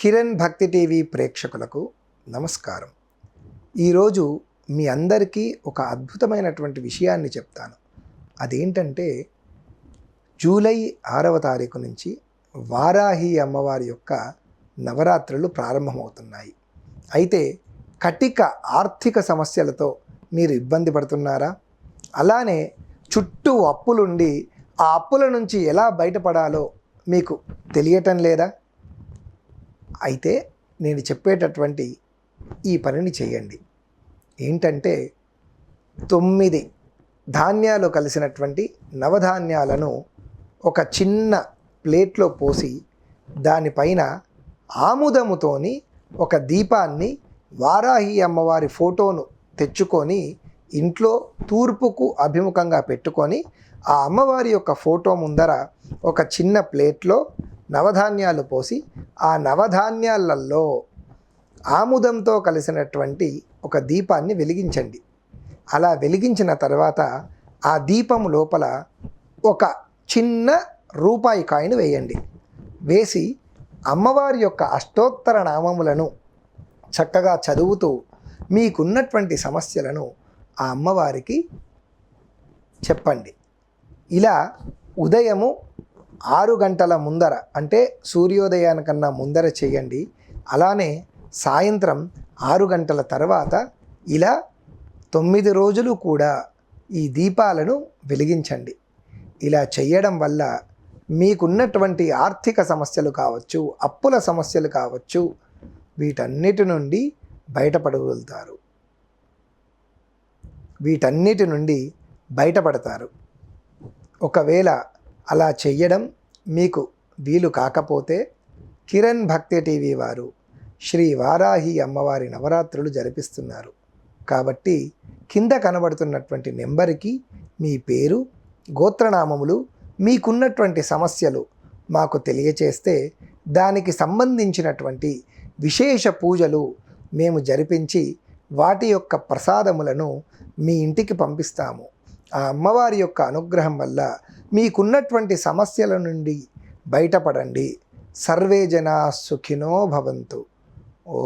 కిరణ్ భక్తి టీవీ ప్రేక్షకులకు నమస్కారం. ఈరోజు మీ అందరికీ ఒక అద్భుతమైనటువంటి విషయాన్ని చెప్తాను. అదేంటంటే జూలై 6వ తారీఖు నుంచి వారాహి అమ్మవారి యొక్క నవరాత్రులు ప్రారంభమవుతున్నాయి. అయితే కటిక ఆర్థిక సమస్యలతో మీరు ఇబ్బంది పడుతున్నారా? అలానే చుట్టూ అప్పులుండి ఆ అప్పుల నుంచి ఎలా బయటపడాలో మీకు తెలియటం లేదా? అయితే నేను చెప్పేటటువంటి ఈ పనిని చేయండి. ఏంటంటే 9 ధాన్యాలు కలిసినటువంటి నవధాన్యాలను ఒక చిన్న ప్లేట్లో పోసి దానిపైన ఆముదముతోని ఒక దీపాన్ని వారాహి అమ్మవారి ఫోటోను తెచ్చుకొని ఇంట్లో తూర్పుకు అభిముఖంగా పెట్టుకొని ఆ అమ్మవారి యొక్క ఫోటో ముందర ఒక చిన్న ప్లేట్లో నవధాన్యాలు పోసి ఆ నవధాన్యాలలో ఆముదంతో కలిసినటువంటి ఒక దీపాన్ని వెలిగించండి. అలా వెలిగించిన తర్వాత ఆ దీపం లోపల ఒక చిన్న రూపాయి కాయిన్ వేయండి. వేసి అమ్మవారి యొక్క అష్టోత్తర నామములను చక్కగా చదువుతూ మీకున్నటువంటి సమస్యలను ఆ అమ్మవారికి చెప్పండి. ఇలా ఉదయము 6 గంటల ముందర, అంటే సూర్యోదయానికన్నా ముందర చేయండి. అలానే సాయంత్రం 6 గంటల తర్వాత ఇలా 9 రోజులు కూడా ఈ దీపాలను వెలిగించండి. ఇలా చేయడం వల్ల మీకున్నటువంటి ఆర్థిక సమస్యలు కావచ్చు, అప్పుల సమస్యలు కావచ్చు, వీటన్నిటి నుండి బయటపడగలుగుతారు. వీటన్నిటి నుండి బయటపడతారు. ఒకవేళ అలా చెయ్యడం మీకు వీలు కాకపోతే కిరణ్ భక్తి టీవీ వారు శ్రీ వారాహి అమ్మవారి నవరాత్రులు జరిపిస్తున్నారు. కాబట్టి కింద కనబడుతున్నటువంటి నెంబర్కి మీ పేరు, గోత్రనామములు, మీకున్నటువంటి సమస్యలు మాకు తెలియచేస్తే దానికి సంబంధించినటువంటి విశేష పూజలు మేము జరిపించి వాటి యొక్క ప్రసాదములను మీ ఇంటికి పంపిస్తాము. ఆ అమ్మవారి యొక్క అనుగ్రహం వల్ల మీకున్నటువంటి సమస్యల నుండి బయటపడండి. సర్వే జనా సుఖినో భవంతు. ఓ